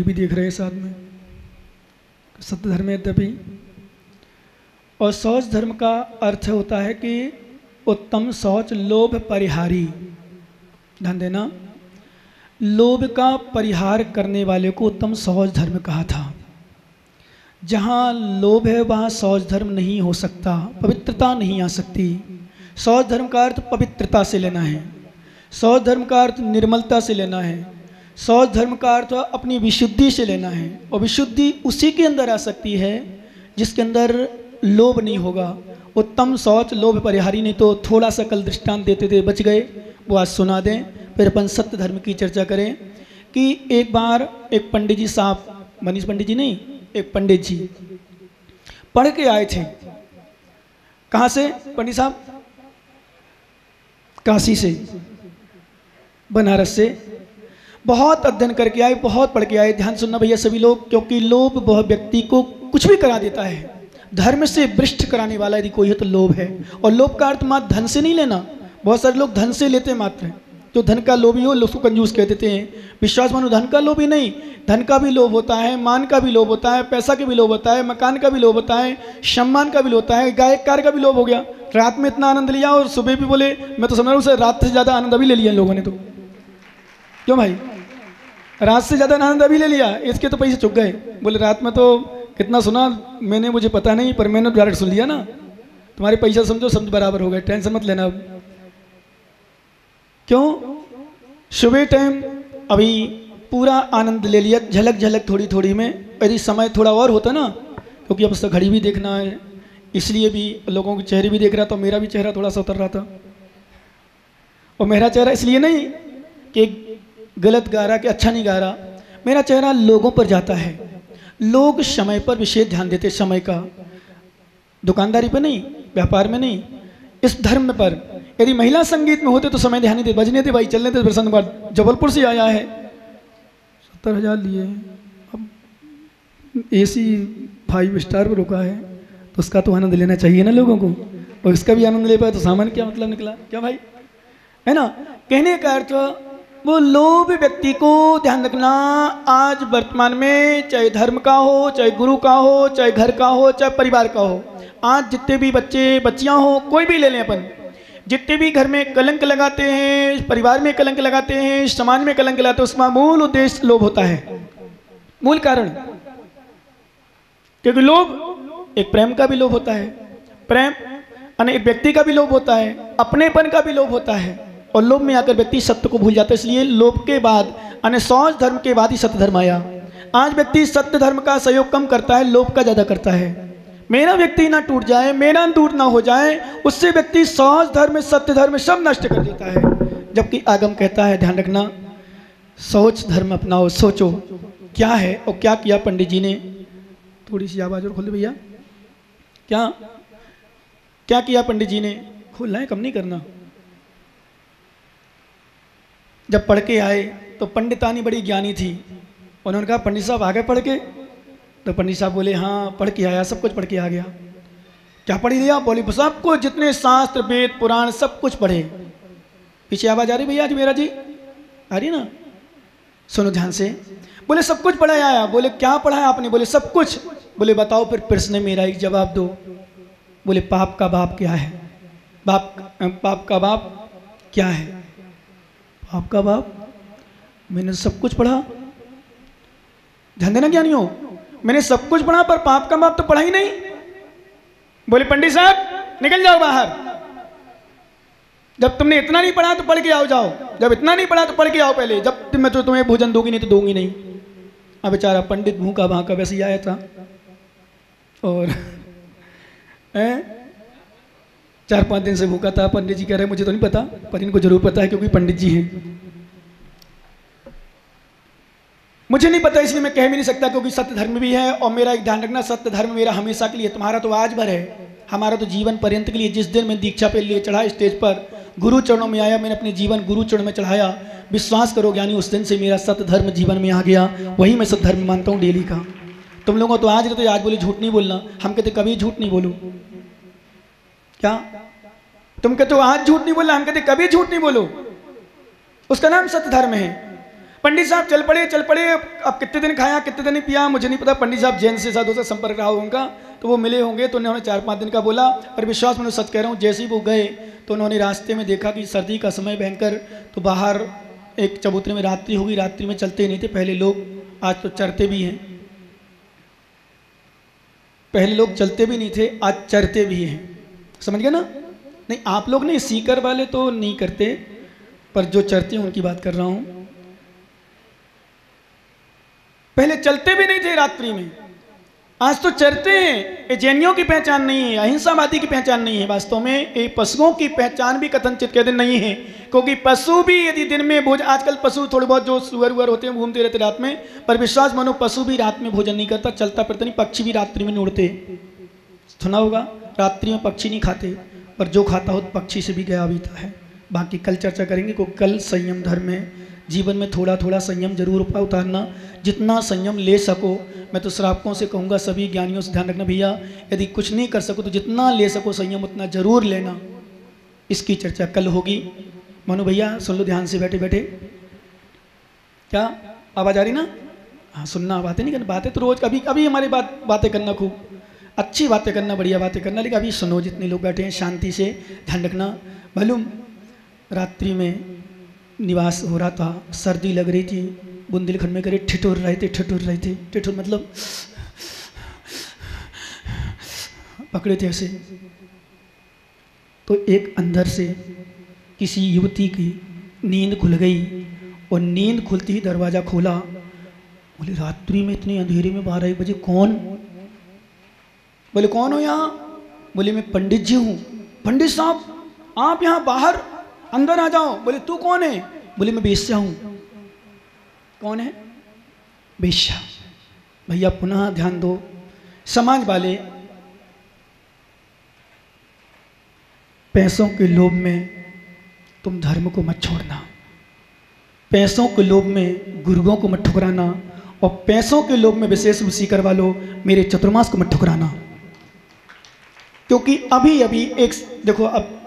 तस्वीर भी देख रहे हैं साथ में, सत्य धर्म यद्यपि। और शौच धर्म का अर्थ होता है कि उत्तम शौच लोभ परिहारी। ध्यान देना, लोभ का परिहार करने वाले को उत्तम शौच धर्म कहा था। जहाँ लोभ है वहाँ शौच धर्म नहीं हो सकता, पवित्रता नहीं आ सकती। शौच धर्म का अर्थ पवित्रता से लेना है, शौच धर्म का अर्थ निर्मलता से लेना है, शौच धर्म का अर्थ अपनी विशुद्धि से लेना है। और विशुद्धि उसी के अंदर आ सकती है जिसके अंदर लोभ नहीं होगा। उत्तम शौच लोभ परिहारी। नहीं तो थोड़ा सा कल दृष्टांत देते थे, बच गए, वो आज सुना दें, फिर अपन सत्य धर्म की चर्चा करें। कि एक बार एक पंडित जी साहब, मनीष पंडित जी नहीं, एक पंडित जी पढ़ के आए थे। कहाँ से पंडित साहब? काशी से, बनारस से। बहुत अध्ययन करके आए, बहुत पढ़ के आए। ध्यान सुनना भैया सभी लोग, क्योंकि लोभ बहुत व्यक्ति को कुछ भी करा देता है। धर्म से भ्रष्ट कराने वाला यदि कोई है तो लोभ है। और लोभ का अर्थ मात्र धन से नहीं लेना। बहुत सारे लोग धन से लेते मात्र हैं। जो धन का लोभी हो उसको कंजूस कह देते हैं। विश्वास मानो धन का लोभी नहीं, धन का भी लोभ होता है, मान का भी लोभ होता है, पैसा का भी लोभ होता है, मकान का भी लोभ होता है, सम्मान का भी लोभ होता है, गायककार का भी लोभ हो गया। रात में इतना आनंद लिया और सुबह भी बोले, मैं तो समझ रहा हूँ रात से ज़्यादा आनंद अभी ले लिया इन लोगों ने। तो क्यों भाई? रात से ज़्यादा आनंद अभी ले लिया, इसके तो पैसे चुक गए। बोले रात में तो कितना सुना मैंने, मुझे पता नहीं, पर मैंने डायरेक्ट सुन लिया ना। तुम्हारे पैसा समझो समझ बराबर हो गए, टेंशन मत लेना। क्यों? सुबह टाइम अभी पूरा आनंद ले लिया, झलक झलक थोड़ी थोड़ी में। यदि समय थोड़ा और होता ना, क्योंकि अब घड़ी भी देखना है, इसलिए भी लोगों के चेहरे भी देख रहा था। मेरा भी चेहरा थोड़ा सा उतर रहा था। और मेरा चेहरा इसलिए नहीं कि गलत गा रहा, कि अच्छा नहीं गा रहा, मेरा चेहरा लोगों पर जाता है। लोग समय पर विशेष ध्यान देते, समय का, दुकानदारी पर नहीं, व्यापार में नहीं, इस धर्म पर। यदि महिला संगीत में होते तो समय ध्यान नहीं दे, बजने थे भाई, चलने थे। प्रसन्न कुमार जबलपुर से आया है, 70,000 लिए, अब AC 5 स्टार पर रुका है, तो उसका तो आनंद लेना चाहिए ना लोगों को। और इसका भी आनंद ले पाए तो सामान क्या मतलब निकला? क्या भाई, है ना? कहने का अर्थ वो लोभ व्यक्ति को ध्यान रखना। आज वर्तमान में चाहे धर्म का हो, चाहे गुरु का हो, चाहे घर का हो, चाहे परिवार का हो, आज जितने भी बच्चे बच्चियां हो, कोई भी ले लें अपन, जितने भी घर में कलंक लगाते हैं, परिवार में कलंक लगाते हैं, समाज में कलंक लगाते हैं, उसका मूल उद्देश्य लोभ होता है, मूल कारण। क्योंकि लोभ एक प्रेम का भी लोभ होता है, प्रेम यानी एक व्यक्ति का भी लोभ होता है, अपनेपन का भी लोभ होता है। और लोभ में आकर व्यक्ति सत्य को भूल जाता है। इसलिए लोभ के बाद यानी शौच धर्म के बाद ही सत्य धर्म आया। आज व्यक्ति सत्य धर्म का सहयोग कम करता है, लोभ का ज़्यादा करता है। मेरा व्यक्ति ना टूट जाए, मेरा दूर ना हो जाए, उससे व्यक्ति शौच धर्म, सत्य धर्म सब नष्ट कर देता है। जबकि आगम कहता है, ध्यान रखना, शौच धर्म अपनाओ। सोचो क्या है और क्या किया पंडित जी ने। थोड़ी सी आवाज़ और खोल दे भैया। क्या किया पंडित जी ने? खोलना है, कम नहीं करना। जब पढ़ के आए तो पंडितानी बड़ी ज्ञानी थी। उन्होंने कहा पंडित साहब आ गए पढ़ के? तो पंडित साहब बोले हाँ पढ़ के आया, सब कुछ पढ़ के आ गया। क्या पढ़ लिया? बोले सब कुछ, जितने शास्त्र वेद पुराण सब कुछ पढ़े। पीछे आवाज आ रही भैया जी? मेरा जी आ रही ना? सुनो ध्यान से। बोले सब कुछ पढ़ाया आया। बोले क्या पढ़ाया आपने? बोले सब कुछ। बोले बताओ फिर प्रश्न मेरा एक जवाब दो। बोले पाप का बाप क्या है? पाप का बाप क्या है? पाप का बाप? मैंने सब कुछ पढ़ा। ध्यान देना ज्ञानियों, मैंने सब कुछ पढ़ा पर पाप का बाप तो पढ़ा ही नहीं। बोले पंडित साहब निकल जाओ बाहर। जब तुमने इतना नहीं पढ़ा तो पढ़ के आओ जाओ। जब इतना नहीं पढ़ा तो पढ़ के आओ पहले। जब मैं तो तुम्हें भोजन दूंगी नहीं तो दूंगी नहीं। अब बेचारा पंडित भूखा भाका वैसे ही आया था और 4-5 दिन से भूखा था। पंडित जी कह रहे मुझे तो नहीं पता, पर इनको जरूर पता है क्योंकि पंडित जी हैं। मुझे नहीं पता इसलिए मैं कह भी नहीं सकता, क्योंकि सत्य धर्म भी है। और मेरा एक ध्यान रखना, सत्य धर्म मेरा हमेशा के लिए, तुम्हारा तो आज भर है, हमारा तो जीवन पर्यंत के लिए। जिस दिन मैं दीक्षा पे लिए चढ़ा स्टेज पर, गुरु चरणों में आया, मैंने अपने जीवन गुरु चरण में चढ़ाया। विश्वास करो ज्ञानी, उस दिन से मेरा सत्य धर्म जीवन में आ गया। वही मैं सत्य धर्म मानता हूँ डेली का। तुम लोगों तो आज रहते आज बोले झूठ नहीं बोलना। हम कहते कभी झूठ नहीं बोलो। क्या तुम कहते हो आज झूठ नहीं बोलना? हम कहते कभी झूठ नहीं बोलो। उसका नाम सत्य धर्म है। पंडित साहब चल पड़े। अब कितने दिन खाया कितने दिन पिया मुझे नहीं पता। पंडित साहब जैन से साथ हो संपर्क रहा हो उनका, तो वो मिले होंगे, तो उन्होंने 4-5 दिन का बोला। पर विश्वास मैंने सच कह रहा हूँ, जैसे ही वो गए तो उन्होंने रास्ते में देखा कि सर्दी का समय भयंकर, तो बाहर एक चबूतरे में रात्रि होगी। रात्रि में चलते नहीं थे पहले लोग, आज तो चरते भी हैं। पहले लोग चलते भी नहीं थे, आज चरते भी हैं। समझ गए ना? नहीं आप लोग नहीं, सीकर वाले तो नहीं करते, पर जो चरते हैं उनकी बात कर रहा हूं। पहले चलते भी नहीं थे रात्रि में, आज तो चरते हैं। ये जैनियों की पहचान नहीं है, अहिंसावादी की पहचान नहीं है। वास्तव में ये पशुओं की पहचान भी कथनचित कहते नहीं है, क्योंकि पशु भी यदि दिन में भोजन, आजकल पशु थोड़े बहुत जो सुअर वुअर होते हैं घूमते रहते रात में, पर विश्वास मानो पशु भी रात में भोजन नहीं करता, चलता फिरता नहीं। पक्षी भी रात्रि में नहीं उड़ते, सुना होगा, रात्रि में पक्षी नहीं खाते, पर जो खाता हो पक्षी से भी गया बीता है। बाकी कल चर्चा करेंगे, को कल संयम धर्म में जीवन में थोड़ा थोड़ा संयम जरूर उतारना, जितना संयम ले सको। मैं तो श्रावकों से कहूँगा, सभी ज्ञानियों से ध्यान रखना भैया, यदि कुछ नहीं कर सको तो जितना ले सको संयम उतना जरूर लेना। इसकी चर्चा कल होगी। मनु भैया सुन लो ध्यान से बैठे बैठे। क्या आवाज़ आ रही ना? हाँ सुनना, बातें नहीं करना। बातें तो रोज कभी कभी हमारी बातें करना, खूब अच्छी बातें करना, बढ़िया बातें करना, लेकिन अभी सुनो जितने लोग बैठे हैं शांति से ध्यान रखना। मालूम रात्रि में निवास हो रहा था, सर्दी लग रही थी, बुंदेलखंड में करे ठिठुर रहे थे। ठिठुर मतलब पकड़े थे ऐसे। तो एक अंदर से किसी युवती की नींद खुल गई, और नींद खुलती ही दरवाज़ा खोला। बोले रात्रि में इतने अंधेरे में 12-1 बजे कौन? बोले कौन हो यहाँ? बोले मैं पंडित जी हूँ। पंडित साहब आप यहाँ बाहर अंदर आ जाओ। बोले तू कौन है? बोले मैं बेश्या हूँ। कौन है? बेश्या। भैया पुनः ध्यान दो, समाज वाले पैसों के लोभ में तुम धर्म को मत छोड़ना, पैसों के लोभ में गुरुओं को मत ठुकराना, और पैसों के लोभ में विशेष रूसी करवा लो मेरे चतुर्मास को मत ठुकराना। क्योंकि अभी अभी एक देखो, अब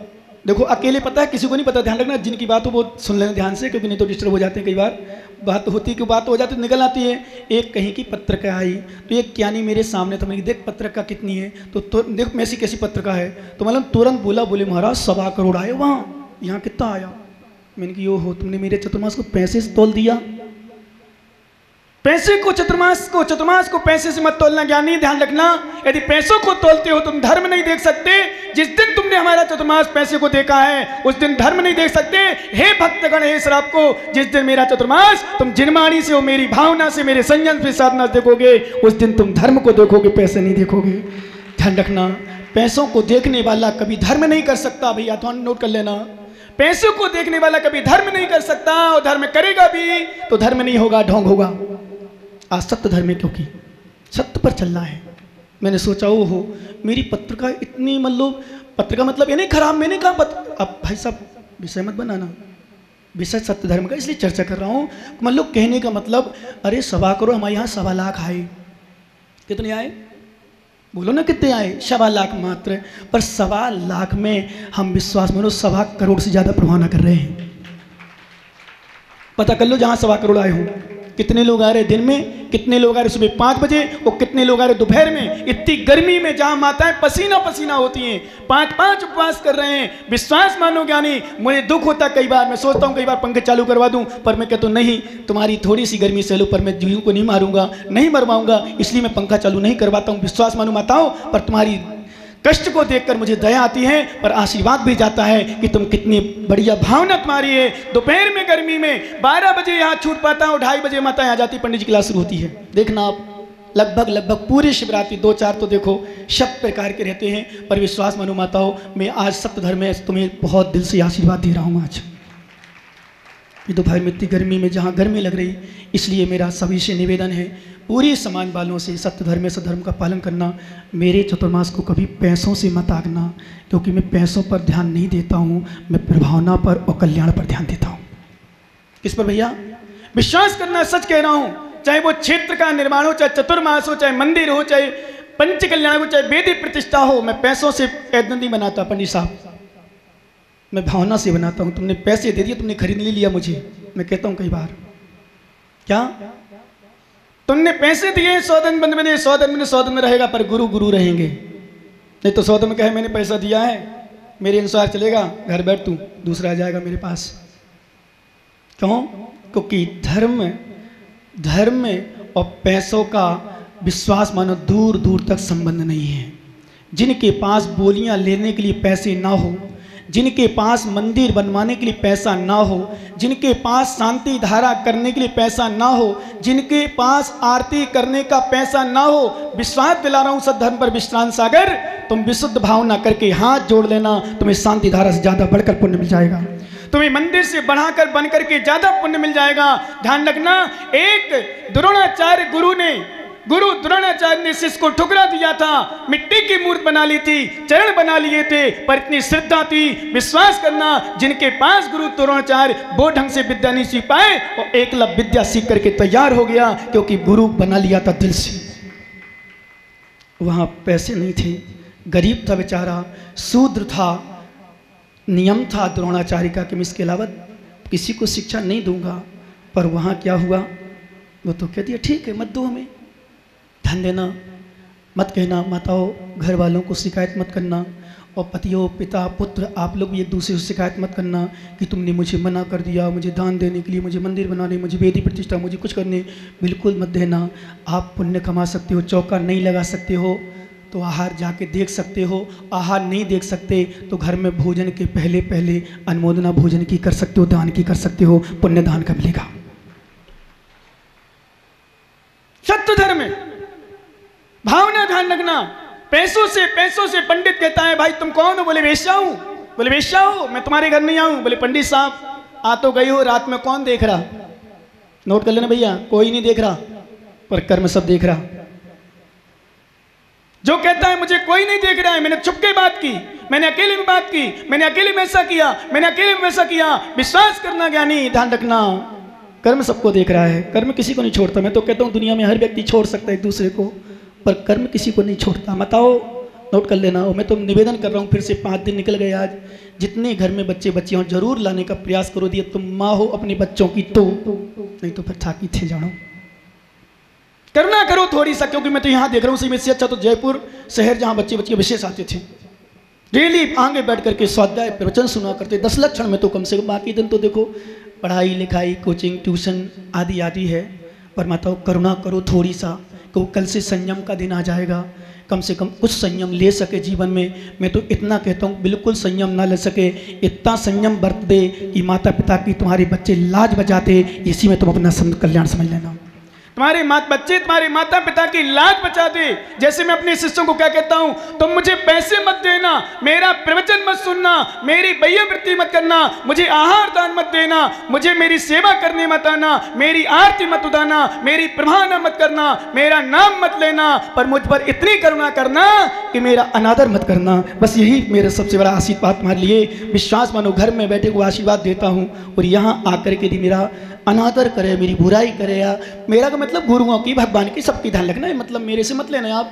देखो अकेले पता है, किसी को नहीं पता, ध्यान रखना। जिनकी बात हो वो सुन लेना ध्यान से, क्योंकि नहीं तो डिस्टर्ब हो जाते हैं। कई बार बात होती है कि बात हो जाती है तो निकल आती है। एक कहीं की पत्रिका आई, तो एक ज्ञानी मेरे सामने था, मैंने देख पत्रिका कितनी है, तो देख मैसी कैसी पत्रिका है, तो मतलब तुरंत बोला, बोले महाराज 1.25 करोड़ आए वहाँ, यहाँ कितना आया? मैंने कहा यो हो, तुमने मेरे चतुर्मास को पैसे से तोल दिया। पैसे को चतुर्मास को पैसे से मत तोलना ज्ञानी, ध्यान रखना। यदि पैसों को तोलते हो तुम धर्म नहीं देख सकते। जिस दिन तुमने हमारा चतुर्मास पैसे को देखा है उस दिन धर्म नहीं देख सकते। हे भक्तगण, हे श्रावक को, जिस दिन मेरा चतुर्मास तुम जिनवाणी से हो, मेरी भावना से, मेरे संयम से साधना देखोगे, उस दिन तुम धर्म को देखोगे, पैसे नहीं देखोगे। ध्यान रखना, पैसों को देखने वाला कभी धर्म नहीं कर सकता। भैया तो नोट कर लेना, पैसों को देखने वाला कभी धर्म नहीं कर सकता, और धर्म करेगा भी तो धर्म नहीं होगा, ढोंग होगा। आज सत्य धर्म है, क्योंकि सत्य पर चलना है। मैंने सोचा ओ हो, मेरी पत्रिका इतनी, मतलब पत्रिका मतलब ये नहीं खराब, मैंने कहा अब भाई साहब विषय मत बनाना, विषय सत्य धर्म का इसलिए चर्चा कर रहा हूँ। मतलब कहने का मतलब, अरे 1.25 करोड़, हमारे यहाँ 1.25 लाख आए। कितने आए? बोलो ना कितने आए? 1.25 लाख मात्र। पर 1.25 लाख में हम विश्वास मानो 1.25 करोड़ से ज़्यादा प्रवाह कर रहे हैं। पता कर लो जहाँ 1.25 करोड़ आए हों, कितने लोग आ रहे दिन में, कितने लोग आ रहे सुबह 5 बजे, और कितने लोग आ रहे दोपहर में, इतनी गर्मी में जहाँ माताएं पसीना पसीना होती हैं, 5-5 उपवास कर रहे हैं। विश्वास मानो ज्ञानी, मुझे दुख होता कई बार, मैं सोचता हूँ कई बार पंखे चालू करवा दूँ, पर मैं कहता हूँ नहीं, तुम्हारी थोड़ी सी गर्मी सह लो, पर मैं जीवों को नहीं मारूंगा, नहीं मरवाऊंगा, इसलिए मैं पंखा चालू नहीं करवाता हूँ। विश्वास मानो माताओं, पर तुम्हारी कष्ट को देखकर मुझे दया आती है, पर आशीर्वाद भी जाता है कि तुम कितनी बढ़िया भावना तुम्हारी है। दोपहर में गर्मी में 12 बजे यहाँ छूट पाता हूँ, 2:30 बजे माता आ जाती, पंडित जी क्लास शुरू होती है। देखना आप लगभग पूरी शिवरात्रि 2-4 तो देखो सब प्रकार के रहते हैं। पर विश्वास मानो माताओं, मैं आज सत्य धर्म में तुम्हें बहुत दिल से आशीर्वाद दे रहा हूँ। आज ये दोपहर में इतनी गर्मी में जहाँ गर्मी लग रही, इसलिए मेरा सभी से निवेदन है, पूरी समाज वालों से सत्य धर्म में सधर्म का पालन करना। मेरे चतुर्मास को कभी पैसों से मत आगना, क्योंकि मैं पैसों पर ध्यान नहीं देता हूँ, मैं प्रभावना पर और कल्याण पर ध्यान देता हूँ। किस पर भैया? विश्वास करना, सच कह रहा हूँ, चाहे वो क्षेत्र का निर्माण हो, चाहे चतुर्मास हो, चाहे मंदिर हो, चाहे पंच कल्याण हो, चाहे वेदी प्रतिष्ठा हो, मैं पैसों से ऐसा नहीं बनाता पंडित साहब, मैं भावना से बनाता हूँ। तुमने पैसे दे दिए, तुमने खरीद नहीं लिया मुझे, मैं कहता हूँ कई बार क्या तुमने पैसे दिए 100 दिन बंद में 100 दिन में 100 दिन में रहेगा, पर गुरु गुरु रहेंगे। नहीं तो 100 दिन में कहे मैंने पैसा दिया है, मेरे अनुसार चलेगा, घर बैठ तू, दूसरा आ जाएगा मेरे पास। क्यों? क्योंकि धर्म और पैसों का विश्वास मानो दूर दूर तक संबंध नहीं है। जिनके पास बोलियां लेने के लिए पैसे ना हो, जिनके पास मंदिर बनवाने के लिए पैसा ना हो, जिनके पास शांति धारा करने के लिए पैसा ना हो, जिनके पास आरती करने का पैसा ना हो, विश्वास दिला रहा हूं सद्धर्म पर विश्रांत सागर, तुम विशुद्ध भावना करके हाथ जोड़ लेना, तुम्हें शांति धारा से ज्यादा बढ़कर पुण्य मिल जाएगा, तुम्हें मंदिर से बढ़ाकर बन करके ज्यादा पुण्य मिल जाएगा। ध्यान रखना, एक गुरु द्रोणाचार्य ने शिष्य को ठुकरा दिया था, मिट्टी की मूर्ति बना ली थी, चरण बना लिए थे, पर इतनी श्रद्धा थी। विश्वास करना, जिनके पास गुरु द्रोणाचार्य वो ढंग से विद्या नहीं सीख पाए और एकलव्य विद्या सीख करके तैयार हो गया, क्योंकि गुरु बना लिया था दिल से। वहां पैसे नहीं थे, गरीब था बेचारा, शूद्र था, नियम था द्रोणाचार्य का कि मैं इसके अलावा किसी को शिक्षा नहीं दूंगा। पर वहां क्या हुआ, वो तो कह दिया ठीक है मत दो, हमें ध्यान देना, मत कहना, माताओं घर वालों को शिकायत मत करना, और पतियों पिता पुत्र आप लोग भी एक दूसरे से शिकायत मत करना कि तुमने मुझे मना कर दिया, मुझे दान देने के लिए, मुझे मंदिर बनाने, मुझे वेदी प्रतिष्ठा, मुझे कुछ करने, बिल्कुल मत देना। आप पुण्य कमा सकते हो, चौका नहीं लगा सकते हो तो आहार जाके देख सकते हो, आहार नहीं देख सकते तो घर में भोजन के पहले पहले अनुमोदना भोजन की कर सकते हो, दान की कर सकते हो, पुण्य दान का मिलेगा। सत्य धर्म है, भावना ध्यान रखना। पैसों से पंडित कहता है भाई तुम कौन हो, बोले वेश्या हूं, बोले वेश्या हो, मैं तुम्हारे घर नहीं आऊं, बोले पंडित साहब आ तो गई हो, रात में कौन देख रहा, नोट कर लेना भैया, कोई नहीं देख रहा पर कर्म सब देख रहा। जो कहता है मुझे कोई नहीं देख रहा है, मैंने छुप के बात की, मैंने अकेले में बात की, मैंने अकेले में ऐसा किया, मैंने अकेले में वैसा किया, विश्वास करना ज्ञानी, ध्यान रखना कर्म सबको देख रहा है, कर्म किसी को नहीं छोड़ता। मैं तो कहता हूं दुनिया में हर व्यक्ति छोड़ सकता है एक दूसरे को, पर कर्म किसी को नहीं छोड़ता। बताओ, नोट कर लेना। और मैं तो निवेदन कर रहा हूँ, फिर से 5 दिन निकल गए आज, जितने घर में बच्चे बच्चियां जरूर लाने का प्रयास करो। दिए तुम माँ हो अपने बच्चों की तो, नहीं तो फिर थाकी थे जानो, करना करो थोड़ी सा, क्योंकि मैं तो यहाँ देख रहा हूँ इससे अच्छा तो जयपुर शहर जहाँ बच्चे बच्चे विशेष आते थे, डेली आगे बैठ करके स्वाध्याय प्रवचन सुना करते, 10 लक्षण में तो कम से कम। बाकी दिन तो देखो पढ़ाई लिखाई कोचिंग ट्यूशन आदि आदि है, पर माताओ करुणा करो थोड़ी सा, क्योंकि कल से संयम का दिन आ जाएगा, कम से कम कुछ संयम ले सके जीवन में। मैं तो इतना कहता हूँ बिल्कुल संयम ना ले सके, इतना संयम बरत दे कि माता पिता की तुम्हारे बच्चे लाज बचाते, इसी में तुम अपना कल्याण समझ लेना। तुम्हारे बच्चे तुम्हारे माता पिता की लाज बचा दे। जैसे मैं अपने शिष्यों को क्या कहता हूं, तुम मुझे पैसे मत देना, मेरा प्रवचन मत सुनना, मेरी वैयवृत्ति मत करना, मुझे आहार दान मत देना, मुझे मेरी सेवा करने मत आना, मेरी आरती मत उतारना, मेरी प्रभावना मत करना, मेरा नाम मत लेना, पर मुझ पर इतनी करुणा करना कि मेरा अनादर मत करना। बस यही मेरा सबसे बड़ा आशीर्वाद तुम्हारे लिए। विश्वास मानो घर में बैठे को आशीर्वाद देता हूँ, और यहाँ आकर के यदि मेरा अनादर करे, मेरी बुराई करे, या मेरा का मतलब गुरुओं की भगवान की सबकी ध्यान रखना है, मतलब मेरे से मत लेना आप,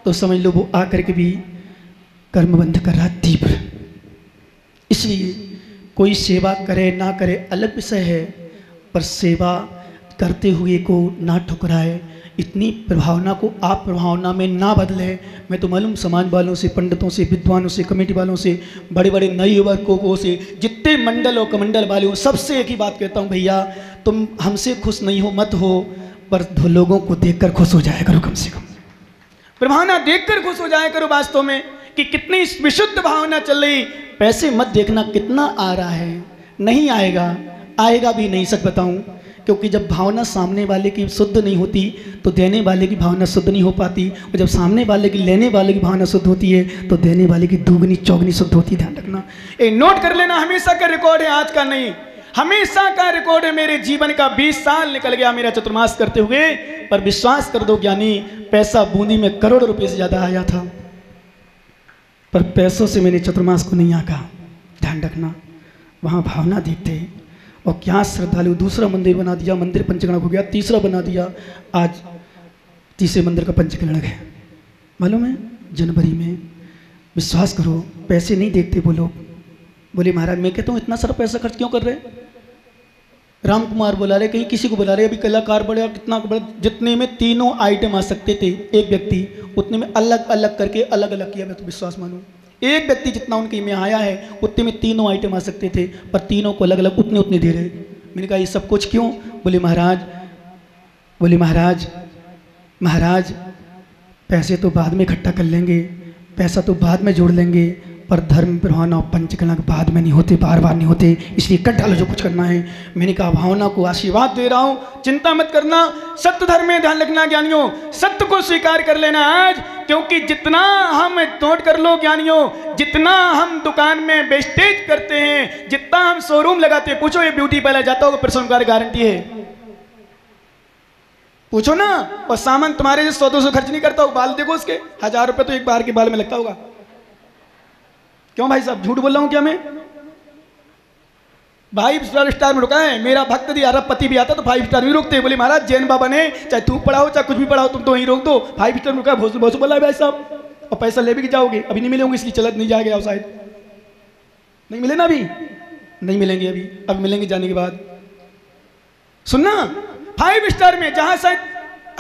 तो समझ लो वो आकर के भी कर्म बंध कर रहा तीव्र। इसलिए कोई सेवा करे ना करे अलग विषय है, पर सेवा करते हुए को ना ठुकराए, इतनी प्रभावना को आप प्रभावना में ना बदले। मैं तो मालूम समाज वालों से, पंडितों से, विद्वानों से, कमेटी वालों से, बड़े बड़े नए युवकों से, जितने मंडल और कमंडल वाले हो, सबसे एक ही बात कहता हूँ, भैया तुम हमसे खुश नहीं हो मत हो, पर लोगों को देखकर खुश हो जाया करो, कम से कम प्रभावना देखकर खुश हो जाया करो। वास्तव में कि कितनी विशुद्ध भावना चल रही। पैसे मत देखना कितना आ रहा है, नहीं आएगा, आएगा भी नहीं, सच बताऊं, क्योंकि जब भावना सामने वाले की शुद्ध नहीं होती तो देने वाले की भावना शुद्ध नहीं हो पाती, और जब सामने वाले की लेने वाले की भावना शुद्ध होती है तो देने वाले की दुगनी चौगनी शुद्ध होती है। ध्यान रखना, ये नोट कर लेना, हमेशा का रिकॉर्ड है, आज का नहीं, हमेशा का रिकॉर्ड है। मेरे जीवन का 20 साल निकल गया मेरा चतुर्मास करते हुए, पर विश्वास कर दो ज्ञानी, पैसा बूंदी में करोड़ों रुपए से ज्यादा आया था, पर पैसों से मैंने चतुर्मास को नहीं आका। ध्यान रखना, वहां भावना देखते। और क्या श्रद्धालु, दूसरा मंदिर बना दिया, मंदिर पंचगणक हो गया, तीसरा बना दिया, आज तीसरे मंदिर का पंचगणक है, मालूम है जनवरी में। विश्वास करो, पैसे नहीं देखते वो लोग। बोले महाराज मैं कहता हूँ इतना सारा पैसा खर्च क्यों कर रहे, राम कुमार बुला रहे, कहीं किसी को बुला रहे, अभी कलाकार बड़ा कितना बड़ा, जितने में तीनों आइटम आ सकते थे एक व्यक्ति, उतने में अलग अलग करके अलग अलग किया। मैं तो विश्वास मानूं एक व्यक्ति जितना उनके में आया है उतने में तीनों आइटम आ सकते थे, पर तीनों को अलग अलग उतने उतने दे रहे। मैंने कहा ये सब कुछ क्यों? बोले महाराज महाराज पैसे तो बाद में इकट्ठा कर लेंगे, पैसा तो बाद में जोड़ लेंगे, पर धर्म भावना और पंचकलंक बाद में नहीं होते, बार बार नहीं होते, इसलिए कर डालो जो कुछ करना है। मैंने कहा भावना को आशीर्वाद दे रहा हूँ, चिंता मत करना, सत्य धर्म में ध्यान रखना ज्ञानियों, सत्य को स्वीकार कर लेना आज, क्योंकि जितना हम नोट कर लो ज्ञानियों, जितना हम दुकान में वेस्टेज करते हैं, जितना हम शोरूम लगाते हैं, पूछो ये ब्यूटी पार्लर जाता होगा प्रसन्न गारंटी है, पूछो ना। और सामान तुम्हारे जो 100-200 खर्च नहीं करता, बाल देखो उसके 1000 रुपए तो एक बार के बाल में लगता होगा। क्यों भाई साहब झूठ बोल रहा हूं क्या मैं? 5 स्टार में रुका है, मेरा भक्त भी अरबपति भी आता तो 5 स्टार में रुकते। बोले महाराज जैन बाबा ने चाहे तू पढ़ाओ चाहे कुछ भी पढ़ाओ, तुम तो वहीं रोक दो, 5 स्टार में रुका है। बहुत बोला है भाई साहब, और पैसा ले भी जाओगे, अभी नहीं मिलेंगे इसलिए चलत नहीं जाएगा, शायद नहीं मिले ना, अभी नहीं मिलेंगे, अभी मिलेंगे जाने के बाद। सुनना 5 स्टार में जहां शायद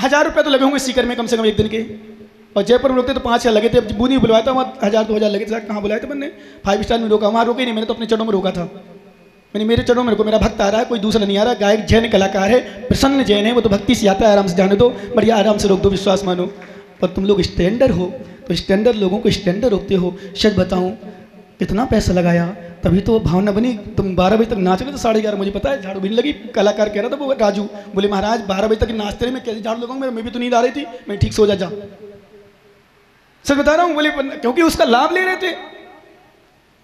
1000 रुपए तो लगे होंगे सीकर में कम से कम एक दिन के, और जयपुर में रुकते तो 5000 लगे थे। अब बुनी बुलवाया था वहाँ 1000-2000 लगे थे, कहाँ बुलाए थे मैंने? 5 स्टार में रोका, वहाँ रोके नहीं, मैंने तो अपने चरणों में रोका था। मैंने मेरे चरणों में रुको, मेरा भक्त आ रहा है, कोई दूसरा नहीं आ रहा, गायक जैन कलाकार है, प्रसन्न जैन है, वो तो भक्ति से आता है, आराम से जाने दो, बढ़िया आराम से रोक दो, विश्वास मानो। पर तुम लोग स्टैंडर्ड हो, तो स्टैंडर्ड लोगों को स्टैंडर्ड रोकते हो। सच बताऊँ कितना पैसा लगाया, तभी तो भावना बनी। तुम 12 बजे तक नाच रहे थे, 11:30 मुझे पता है, झाड़ू भी नहीं लगी। कलाकार कह रहा था वो राजू, बोले महाराज 12 बजे तक नाचते रहे, मैं कैसे झाड़ू लगाऊंगा, मैं भी तो नींद आ रही थी, मैं ठीक सो जा। सच बता रहा हूँ, बोले क्योंकि उसका लाभ ले रहे थे,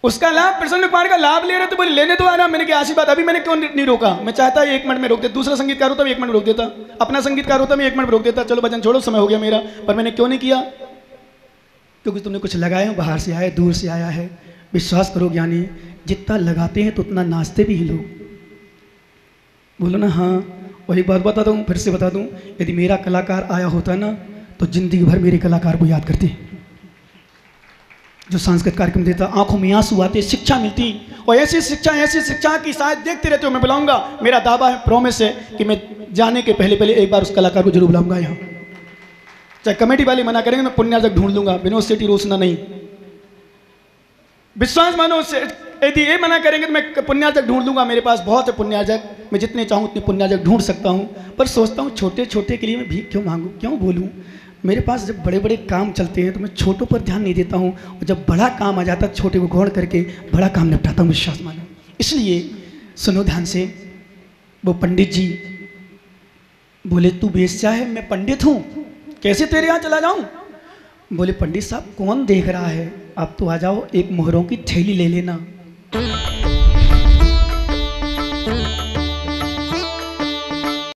उसका लाभ प्रसन्न कुमार का लाभ ले रहे थे, बोले लेने तो आना। मैंने कहा ऐसी बात, अभी मैंने क्यों नहीं रोका? मैं चाहता 1 मिनट में रोक देता, दूसरा संगीतकार होता मैं 1 मिनट में रोक देता, अपना संगीतकार होता मैं 1 मिनट में रोक देता, चलो भजन छोड़ो समय हो गया मेरा। पर मैंने क्यों नहीं किया? क्योंकि तुमने कुछ लगाया, बाहर से आया, दूर से आया है। विश्वास करो ज्ञानी, जितना लगाते हैं तो उतना नाचते भी हैं लोग। बोलो ना हाँ। वही बात बताता हूँ, फिर से बता दूँ, यदि मेरा कलाकार आया होता ना तो जिंदगी भर मेरे कलाकार को याद करते। जो सांस्कृतिक कार्यक्रम देता, आंखों में आंसू आते, शिक्षा मिलती, और ऐसी शिक्षा की शायद देखते रहते हो। मैं बुलाऊंगा, मेरा दावा है, प्रॉमिस है कि मैं जाने के पहले एक बार उस कलाकार को जरूर बुलाऊंगा यहाँ। चाहे कमेटी वाले मना करेंगे, मैं पुण्यार्जक ढूंढ लूंगा, विनोद सेठी रोसना नहीं, विश्वास मानो। यदि ये मना करेंगे तो मैं पुण्यार्जक ढूंढ लूंगा, मेरे पास बहुत है पुण्यार्जक, मैं जितने चाहूँ उतने पुण्यार्जक ढूंढ सकता हूँ। पर सोचता हूँ छोटे छोटे के लिए मैं भीख क्यों मांगूँ, क्यों बोलूँ? मेरे पास जब बड़े बड़े काम चलते हैं तो मैं छोटों पर ध्यान नहीं देता हूँ, और जब बड़ा काम आ जाता है छोटे को गौड़ करके बड़ा काम निपटाता हूँ, विश्वास मानो। इसलिए सुनो ध्यान से, वो पंडित जी बोले तू बेश्या है, मैं पंडित हूँ, कैसे तेरे यहाँ चला जाऊँ? बोले पंडित साहब कौन देख रहा है, आप तो आ जाओ, एक मोहरों की थैली ले लेना,